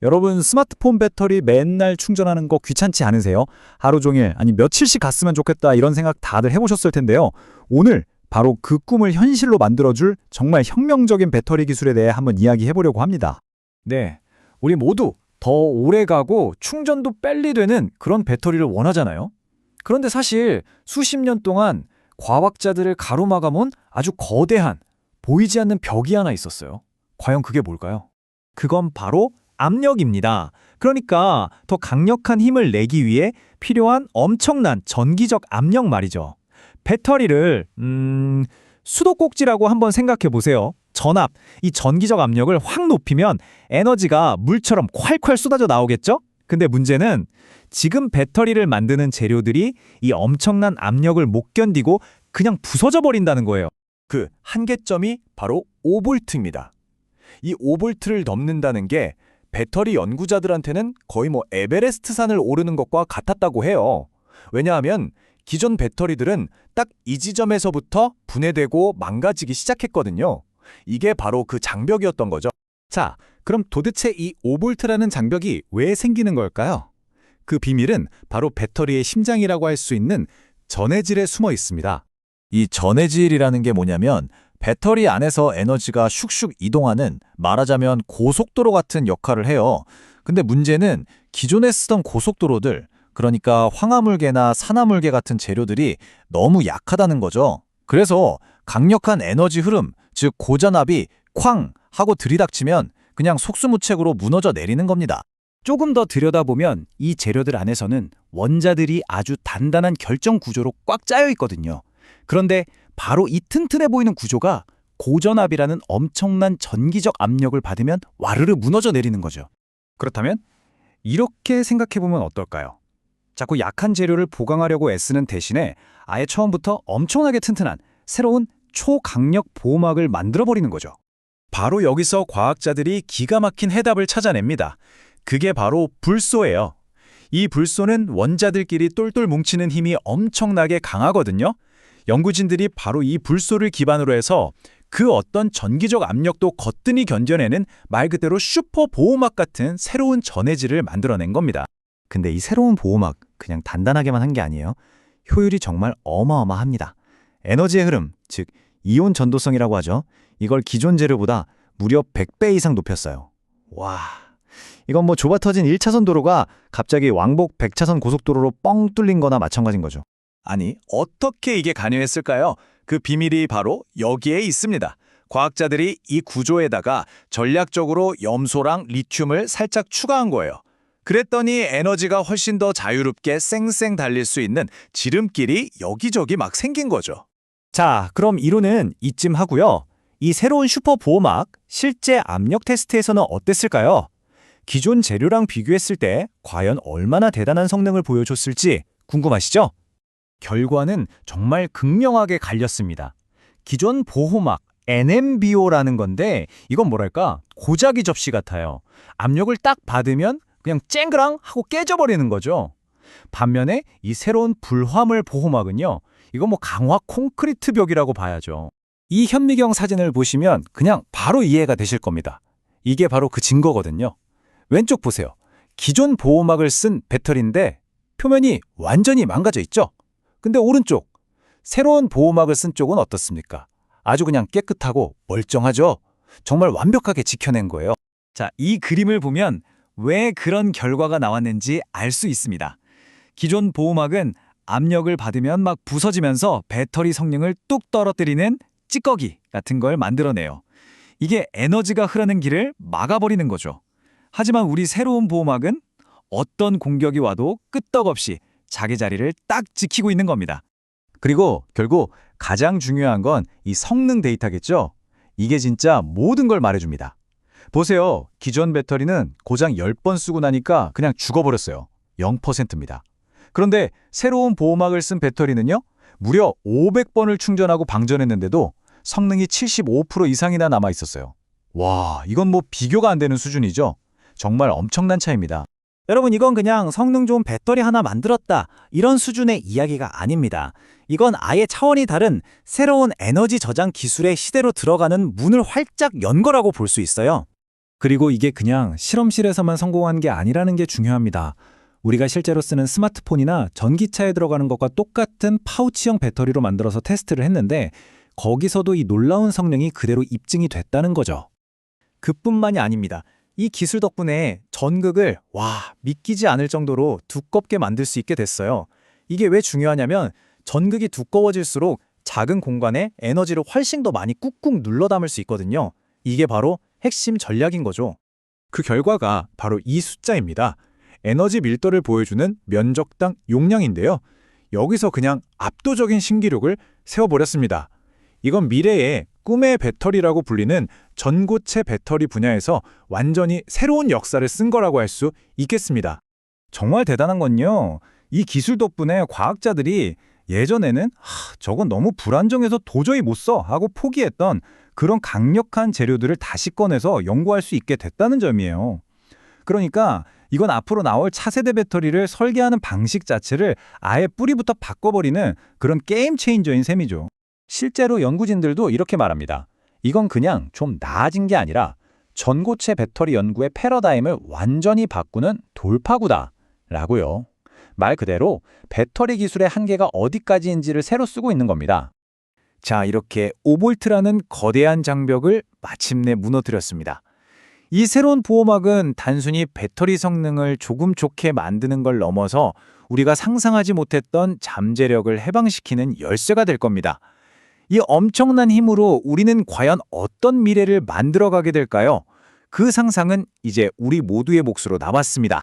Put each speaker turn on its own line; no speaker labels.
여러분 스마트폰 배터리 맨날 충전하는 거 귀찮지 않으세요? 하루 종일 아니 며칠씩 갔으면 좋겠다 이런 생각 다들 해보셨을 텐데요. 오늘 바로 그 꿈을 현실로 만들어줄 정말 혁명적인 배터리 기술에 대해 한번 이야기해보려고 합니다.
네, 우리 모두 더 오래 가고 충전도 빨리 되는 그런 배터리를 원하잖아요. 그런데 사실 수십 년 동안 과학자들을 가로막아온 아주 거대한 보이지 않는 벽이 하나 있었어요. 과연 그게 뭘까요? 그건 바로 압력입니다. 그러니까 더 강력한 힘을 내기 위해 필요한 엄청난 전기적 압력 말이죠. 배터리를 수도꼭지라고 한번 생각해 보세요. 전압, 이 전기적 압력을 확 높이면 에너지가 물처럼 콸콸 쏟아져 나오겠죠? 근데 문제는 지금 배터리를 만드는 재료들이 이 엄청난 압력을 못 견디고 그냥 부서져 버린다는 거예요. 그 한계점이 바로 5V입니다. 이 5V를 넘는다는 게 배터리 연구자들한테는 거의 에베레스트 산을 오르는 것과 같았다고 해요. 왜냐하면 기존 배터리들은 딱 이 지점에서부터 분해되고 망가지기 시작했거든요. 이게 바로 그 장벽이었던 거죠.
자, 그럼 도대체 이 5V라는 장벽이 왜 생기는 걸까요? 그 비밀은 바로 배터리의 심장이라고 할 수 있는 전해질에 숨어 있습니다.
이 전해질이라는 게 뭐냐면 배터리 안에서 에너지가 슉슉 이동하는 말하자면 고속도로 같은 역할을 해요. 근데 문제는 기존에 쓰던 고속도로들, 그러니까 황화물계나 산화물계 같은 재료들이 너무 약하다는 거죠. 그래서 강력한 에너지 흐름, 즉 고전압이 쾅 하고 들이닥치면 그냥 속수무책으로 무너져 내리는 겁니다.
조금 더 들여다보면 이 재료들 안에서는 원자들이 아주 단단한 결정 구조로 꽉 짜여 있거든요. 그런데 바로 이 튼튼해 보이는 구조가 고전압이라는 엄청난 전기적 압력을 받으면 와르르 무너져 내리는 거죠. 그렇다면 이렇게 생각해보면 어떨까요? 자꾸 약한 재료를 보강하려고 애쓰는 대신에 아예 처음부터 엄청나게 튼튼한 새로운 초강력 보호막을 만들어버리는 거죠. 바로 여기서 과학자들이 기가 막힌 해답을 찾아냅니다. 그게 바로 불소예요. 이 불소는 원자들끼리 똘똘 뭉치는 힘이 엄청나게 강하거든요. 연구진들이 바로 이 불소를 기반으로 해서 그 어떤 전기적 압력도 거뜬히 견뎌내는 말 그대로 슈퍼 보호막 같은 새로운 전해질을 만들어낸 겁니다. 근데 이 새로운 보호막 그냥 단단하게만 한 게 아니에요. 효율이 정말 어마어마합니다. 에너지의 흐름, 즉 이온 전도성이라고 하죠. 이걸 기존 재료보다 무려 100배 이상 높였어요. 와, 이건 좁아 터진 1차선 도로가 갑자기 왕복 100차선 고속도로로 뻥 뚫린 거나 마찬가지인 거죠. 아니, 어떻게 이게 가능했을까요? 그 비밀이 바로 여기에 있습니다. 과학자들이 이 구조에다가 전략적으로 염소랑 리튬을 살짝 추가한 거예요. 그랬더니 에너지가 훨씬 더 자유롭게 쌩쌩 달릴 수 있는 지름길이 여기저기 막 생긴 거죠. 자, 그럼 이론은 이쯤 하고요. 이 새로운 슈퍼 보호막, 실제 압력 테스트에서는 어땠을까요? 기존 재료랑 비교했을 때 과연 얼마나 대단한 성능을 보여줬을지 궁금하시죠? 결과는 정말 극명하게 갈렸습니다. 기존 보호막 NMBO라는 건데 이건 뭐랄까 고자기 접시 같아요. 압력을 딱 받으면 그냥 쨍그랑 하고 깨져버리는 거죠. 반면에 이 새로운 불화물 보호막은요. 이건 강화 콘크리트 벽이라고 봐야죠. 이 현미경 사진을 보시면 그냥 바로 이해가 되실 겁니다. 이게 바로 그 증거거든요. 왼쪽 보세요. 기존 보호막을 쓴 배터리인데 표면이 완전히 망가져 있죠? 근데 오른쪽, 새로운 보호막을 쓴 쪽은 어떻습니까? 아주 그냥 깨끗하고 멀쩡하죠? 정말 완벽하게 지켜낸 거예요. 자, 이 그림을 보면 왜 그런 결과가 나왔는지 알 수 있습니다. 기존 보호막은 압력을 받으면 막 부서지면서 배터리 성능을 뚝 떨어뜨리는 찌꺼기 같은 걸 만들어내요. 이게 에너지가 흐르는 길을 막아버리는 거죠. 하지만 우리 새로운 보호막은 어떤 공격이 와도 끄떡없이 자기 자리를 딱 지키고 있는 겁니다. 그리고 결국 가장 중요한 건 이 성능 데이터겠죠? 이게 진짜 모든 걸 말해줍니다. 보세요. 기존 배터리는 고장 10번 쓰고 나니까 그냥 죽어버렸어요. 0%입니다. 그런데 새로운 보호막을 쓴 배터리는요. 무려 500번을 충전하고 방전했는데도 성능이 75% 이상이나 남아있었어요. 와, 이건 비교가 안 되는 수준이죠? 정말 엄청난 차이입니다. 여러분, 이건 그냥 성능 좋은 배터리 하나 만들었다 이런 수준의 이야기가 아닙니다. 이건 아예 차원이 다른 새로운 에너지 저장 기술의 시대로 들어가는 문을 활짝 연 거라고 볼 수 있어요.
그리고 이게 그냥 실험실에서만 성공한 게 아니라는 게 중요합니다. 우리가 실제로 쓰는 스마트폰이나 전기차에 들어가는 것과 똑같은 파우치형 배터리로 만들어서 테스트를 했는데 거기서도 이 놀라운 성능이 그대로 입증이 됐다는 거죠.
그뿐만이 아닙니다. 이 기술 덕분에 전극을 믿기지 않을 정도로 두껍게 만들 수 있게 됐어요. 이게 왜 중요하냐면 전극이 두꺼워질수록 작은 공간에 에너지를 훨씬 더 많이 꾹꾹 눌러 담을 수 있거든요. 이게 바로 핵심 전략인 거죠.
그 결과가 바로 이 숫자입니다. 에너지 밀도를 보여주는 면적당 용량인데요. 여기서 그냥 압도적인 신기록을 세워버렸습니다. 이건 미래의 꿈의 배터리라고 불리는 전고체 배터리 분야에서 완전히 새로운 역사를 쓴 거라고 할 수 있겠습니다.
정말 대단한 건요. 이 기술 덕분에 과학자들이 예전에는 저건 너무 불안정해서 도저히 못 써 하고 포기했던 그런 강력한 재료들을 다시 꺼내서 연구할 수 있게 됐다는 점이에요. 그러니까 이건 앞으로 나올 차세대 배터리를 설계하는 방식 자체를 아예 뿌리부터 바꿔버리는 그런 게임 체인저인 셈이죠. 실제로 연구진들도 이렇게 말합니다. 이건 그냥 좀 나아진 게 아니라 전고체 배터리 연구의 패러다임을 완전히 바꾸는 돌파구다 라고요. 말 그대로 배터리 기술의 한계가 어디까지인지를 새로 쓰고 있는 겁니다. 자, 이렇게 5볼트라는 거대한 장벽을 마침내 무너뜨렸습니다. 이 새로운 보호막은 단순히 배터리 성능을 조금 좋게 만드는 걸 넘어서 우리가 상상하지 못했던 잠재력을 해방시키는 열쇠가 될 겁니다. 이 엄청난 힘으로 우리는 과연 어떤 미래를 만들어가게 될까요? 그 상상은 이제 우리 모두의 몫으로 남았습니다.